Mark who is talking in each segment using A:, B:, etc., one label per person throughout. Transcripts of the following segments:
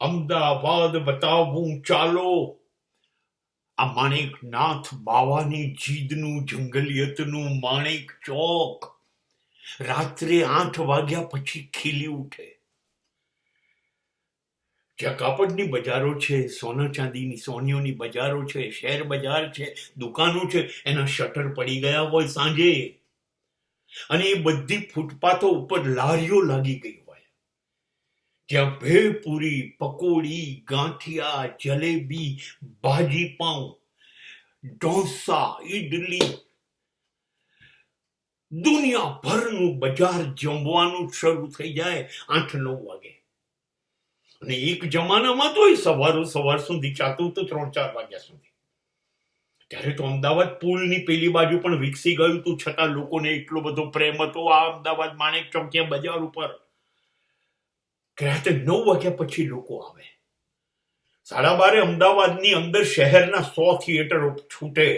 A: અમદાવાદ બતાવું ચાલો. આ માણેકનાથ બાવાની જીદનું જંગલિયતનું માણેક ચોક રાત્રે 8 વાગ્યા પછી ખીલી ઉઠે. જ્યાં કાપડની બજારો છે, સોના ચાંદીની સોનીઓની બજારો છે, શેર બજાર છે, દુકાનો છે, એના શટર પડી ગયા હોય સાંજે, અને એ બધી ફૂટપાથો ઉપર લારીઓ લાગી ગઈ હોય, જ્યાં ભેળપુરી, પકોડી, ગાંઠિયા, જલેબી, ભાજી પાઉં, ઢોસા, ઈડલી, દુનિયાભરનું બજાર જમવાનું શરૂ થઈ જાય 8-9 વાગે. અને એક જમાનામાં તો સવાર સુધી ચાલતું તો 3-4 વાગ્યા સુધી. ત્યારે તો અમદાવાદ પુલની પેલી બાજુ પણ વિકસી ગયું હતું, છતાં લોકોને એટલો બધો પ્રેમ હતો આ અમદાવાદ માણેક ચોકિયા બજાર ઉપર કે રાતે 9 વાગ્યા પછી લોકો આવે. 12:30 અમદાવાદની અંદર શહેરના 100 થિયેટરો છૂટે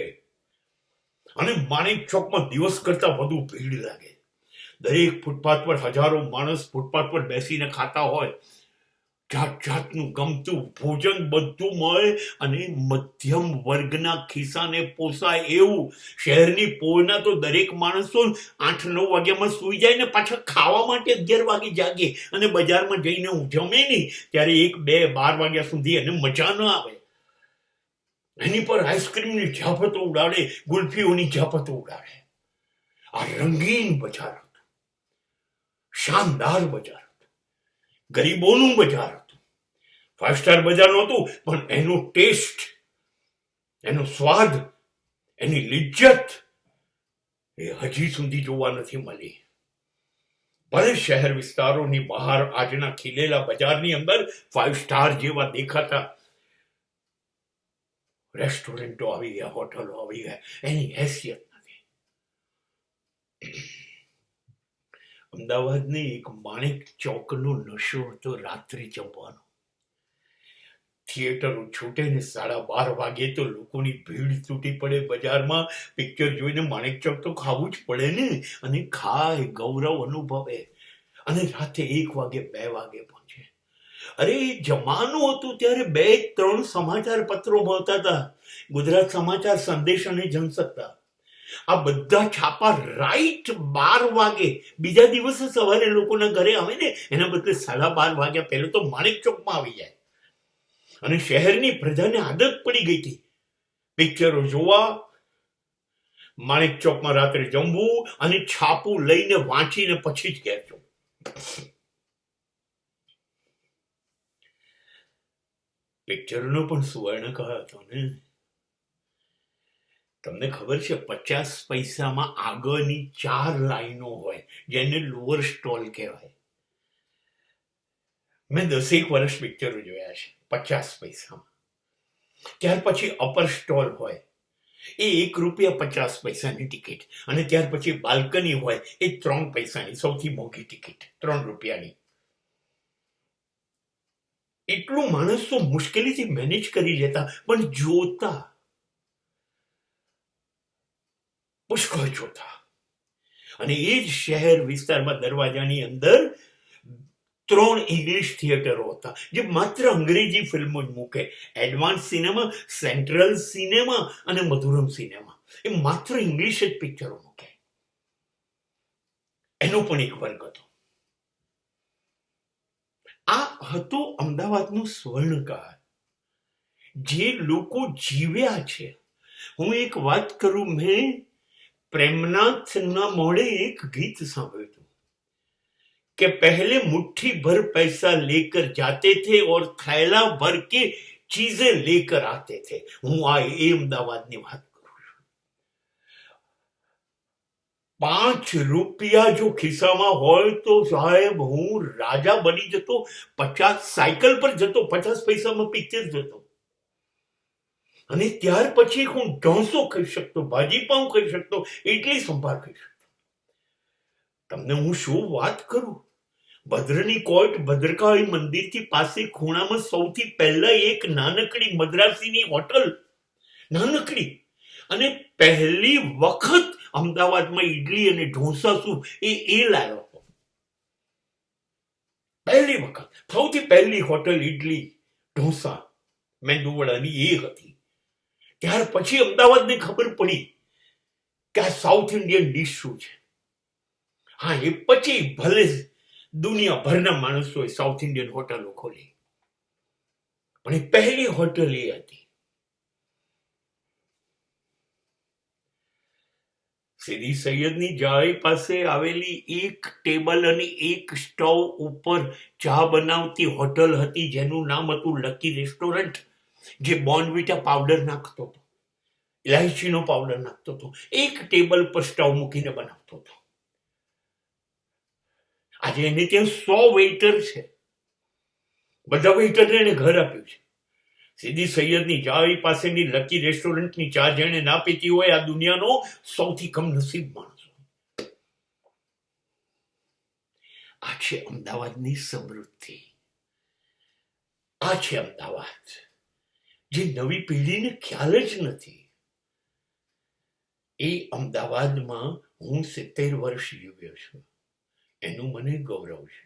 A: અને માણેક ચોકમાં દિવસ કરતા વધુ ભીડ લાગે. દરેક ફૂટપાથ પર હજારો માણસ ફૂટપાથ પર બેસીને ખાતા હોય. જાત જાતનું ગમતું ભોજન બધું મળે અને મધ્યમ વર્ગના ખિસ્સાને પોસાય એવું. શહેરની પોળના તો દરેક માણસો 8-9 વાગ્યામાં સૂઈ જાય ને પાછા ખાવા માટે 11 વાગે જાગે, અને બજારમાં જઈને જમે નહીં ત્યારે 1-2-12 વાગ્યા સુધી એને મજા ન આવે. એની પર આઈસ્ક્રીમની ઝાપતો ઉડાડે, ગુલ્ફીઓની ઝાપતો ઉડાડે. આ રંગીન બજાર હતું, શાનદાર બજાર હતું, ગરીબોનું બજાર હતું. 5 સ્ટાર બજાર નહોતું, પણ એનો ટેસ્ટ, એનો સ્વાદ, એની લિજ્જત એ હજી સુધી જોવા નથી મળી. ભલે શહેર વિસ્તારોની બહાર આજના ખીલેલા બજારની અંદર 5 સ્ટાર જેવા દેખાતા રેસ્ટોરન્ટો આવી ગયા, હોટલો આવી ગયા, એની હેસિયત નથી. અમદાવાદને એક માણેક ચોકનો નશો હતો રાત્રે જમવાનો. થિયેટરો છૂટે ને 12:30 વાગે તો લોકોની ભીડ તૂટી પડે બજારમાં. પિક્ચર જોઈને માણેક ચોક તો ખાવું જ પડે ને, અને ખાય, ગૌરવ અનુભવે, અને રાતે 1 વાગે 2 વાગે પહોંચે. અરે જમાનું હતું ત્યારે 2-3 સમાચાર પત્રો મળતા હતા, ગુજરાત સમાચાર, સંદેશ અને જનસત્તા. આ બધા છાપા રાઈટ 12 વાગે બીજા દિવસે સવારે લોકોના ઘરે આવે ને, એના બદલે 12:30 વાગ્યા પહેલા તો માણેક ચોકમાં આવી જાય. અને શહેરની પ્રજાને આદત પડી ગઈ હતી પિક્ચરો જોવા, માણેક ચોકમાં રાત્રે જમવું અને છાપું લઈને વાંચીને પછી જ ઘેર જવું. પિક્ચરનો પણ સુવર્ણકાળ હતો ને. તમને ખબર છે 50 પૈસામાં આગળની 4 લાઈનો હોય, જેને લોઅર સ્ટોલ કહેવાય. મેં 10 વર્ષ પિક્ચરો જોયા છે 50 પૈસામાં. ત્યાર પછી અપર સ્ટોલ હોય, એ ₹1.50ની ટિકિટ, અને ત્યાર પછી બાલ્કની હોય, એ 3 પૈસાની સૌથી મોંઘી ટિકિટ, ₹3. એટલું માણસો મુશ્કેલીથી મેનેજ કરી લેતા, પણ જોતા પુષ્કળ જોતા. અને એ જ શહેર વિસ્તારમાં દરવાજાની અંદર 3 ઇંગ્લિશ થિયેટરો હતા, જે માત્ર અંગ્રેજી ફિલ્મો જ મૂકે. એડવાન્સ સિનેમા, સેન્ટ્રલ સિનેમા અને મધુરમ સિનેમા, એ માત્ર ઇંગ્લિશ જ પિક્ચરો મૂકે. એનો પણ એક વર્ગ હતો. આ હતો અમદાવાદનો સ્વર્ણકાળ, જે લોકો જીવ્યા છે. હું એક વાત કરું, મેં પ્રેમનાથના મોઢે એક ગીત સાંભળ્યું હતું કે पहले मुट्ठी भर पैसा लेकर जाते थे और थैला भर के चीजें लेकर आते थे. હું આ અમદાવાદની વાત કરું છું. ₹5 જો ખિસ્સામાં હોય તો સાહેબ હું રાજા બની જતો. 50 સાયકલ પર જતો, 50 પૈસામાં પિક્ચર જતો. અને ત્યાર પછી હું ઢોસો ખાઈ શકતો, ભાજી પાઉં ખાઈ શકતો, ઇડલી સંભાર ખાઈ શકતો. તમને હું શું વાત કરું. ભદ્રની કોર્ટ ભદ્રકાળી મંદિરથી પાસે ખૂણામાં સૌથી પહેલા એક નાનકડી મદ્રાસીની હોટલ, નાનકડી, અને પહેલી વખત અમદાવાદમાં ઇડલી અને ઢોસા શું એ લાવ્યો હતો. પહેલી વખત સૌથી પહેલી હોટલ ઇડલી ઢોસા મેંદુવડાની એ હતી. ત્યાર પછી અમદાવાદને ખબર પડી કે આ સાઉથ ઇન્ડિયન ડીશ શું છે. હા, એ પછી ભલે દુનિયાભરના માણસોએ સાઉથ ઇન્ડિયન હોટલો ખોલી, પણ એ પહેલી હોટલ એ હતી. સીદી સૈયદની જાળી પાસે આવેલી એક ટેબલ અને એક સ્ટવ ઉપર ચા બનાવતી હોટલ હતી, જેનું નામ હતું લકી રેસ્ટોરન્ટ, જે બોર્નવિટા પાવડર નાખતો હતો, ઇલાયચીનો પાવડર નાખતો હતો, એક ટેબલ પર સ્ટવ મૂકીને બનાવતો હતો. આજે એને ત્યાં 100 વેઇટર છે. બધા વેઇટરને એને ઘર આપ્યું છે. સીદી સૈયદની જાળી પાસેની લકી રેસ્ટોરન્ટની ચા જેણે ના પીતી હોય, આ દુનિયાનો સૌથી કમનસીબ માણસ. આ છે અમદાવાદની સમૃદ્ધિ. આ છે અમદાવાદ, જે નવી પેઢીને ખ્યાલ જ નથી. એ અમદાવાદમાં હું 70 વર્ષ જીવ્યો છું, એનું મને ગૌરવ છે.